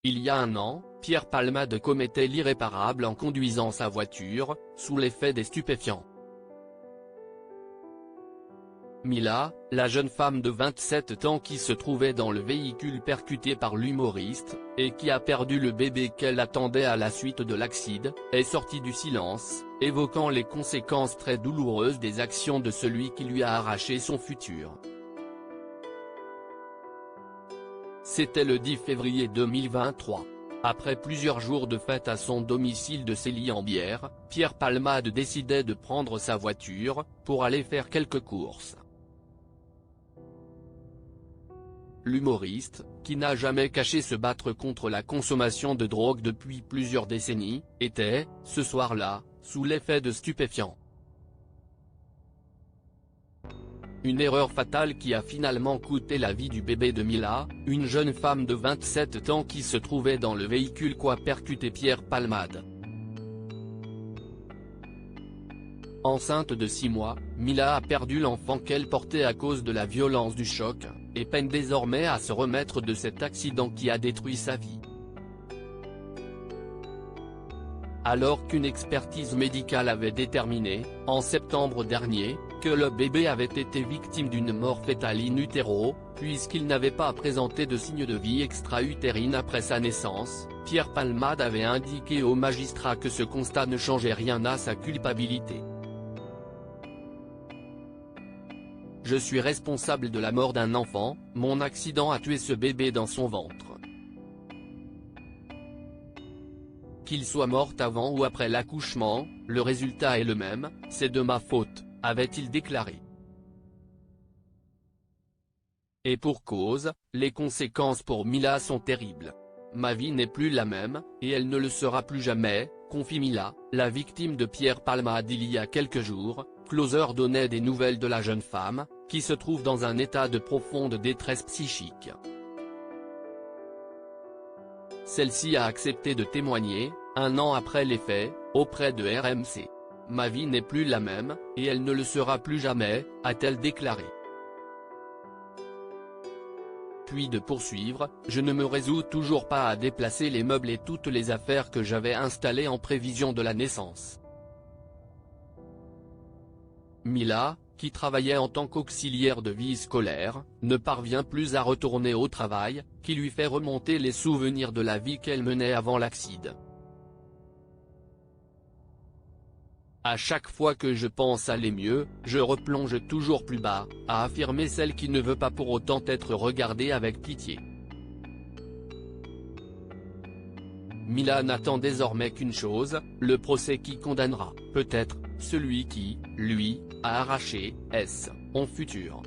Il y a un an, Pierre Palmade commettait l'irréparable en conduisant sa voiture, sous l'effet des stupéfiants. Mila, la jeune femme de 27 ans qui se trouvait dans le véhicule percuté par l'humoriste, et qui a perdu le bébé qu'elle attendait à la suite de l'accident, est sortie du silence, évoquant les conséquences très douloureuses des actions de celui qui lui a arraché son futur. C'était le 10 février 2023. Après plusieurs jours de fête à son domicile de Célie-en-Bière, Pierre Palmade décidait de prendre sa voiture, pour aller faire quelques courses. L'humoriste, qui n'a jamais caché se battre contre la consommation de drogue depuis plusieurs décennies, était, ce soir-là, sous l'effet de stupéfiants. Une erreur fatale qui a finalement coûté la vie du bébé de Mila, une jeune femme de 27 ans qui se trouvait dans le véhicule qu'a percuté Pierre Palmade. Enceinte de 6 mois, Mila a perdu l'enfant qu'elle portait à cause de la violence du choc, et peine désormais à se remettre de cet accident qui a détruit sa vie. Alors qu'une expertise médicale avait déterminé, en septembre dernier, que le bébé avait été victime d'une mort fœtale in utero, puisqu'il n'avait pas présenté de signes de vie extra-utérine après sa naissance, Pierre Palmade avait indiqué au magistrat que ce constat ne changeait rien à sa culpabilité. Je suis responsable de la mort d'un enfant, mon accident a tué ce bébé dans son ventre. Qu'il soit mort avant ou après l'accouchement, le résultat est le même, c'est de ma faute, avait-il déclaré. Et pour cause, les conséquences pour Mila sont terribles. Ma vie n'est plus la même, et elle ne le sera plus jamais, confie Mila, la victime de Pierre Palmade il y a quelques jours. Closer donnait des nouvelles de la jeune femme, qui se trouve dans un état de profonde détresse psychique. Celle-ci a accepté de témoigner, un an après les faits, auprès de RMC. Ma vie n'est plus la même, et elle ne le sera plus jamais, a-t-elle déclaré. Puis de poursuivre, je ne me résous toujours pas à déplacer les meubles et toutes les affaires que j'avais installées en prévision de la naissance. Mila, qui travaillait en tant qu'auxiliaire de vie scolaire, ne parvient plus à retourner au travail, qui lui fait remonter les souvenirs de la vie qu'elle menait avant l'accident. À chaque fois que je pense aller mieux, je replonge toujours plus bas, a affirmé celle qui ne veut pas pour autant être regardée avec pitié. Mila n'attend désormais qu'une chose, le procès qui condamnera, peut-être, celui qui, lui, a arraché son futur.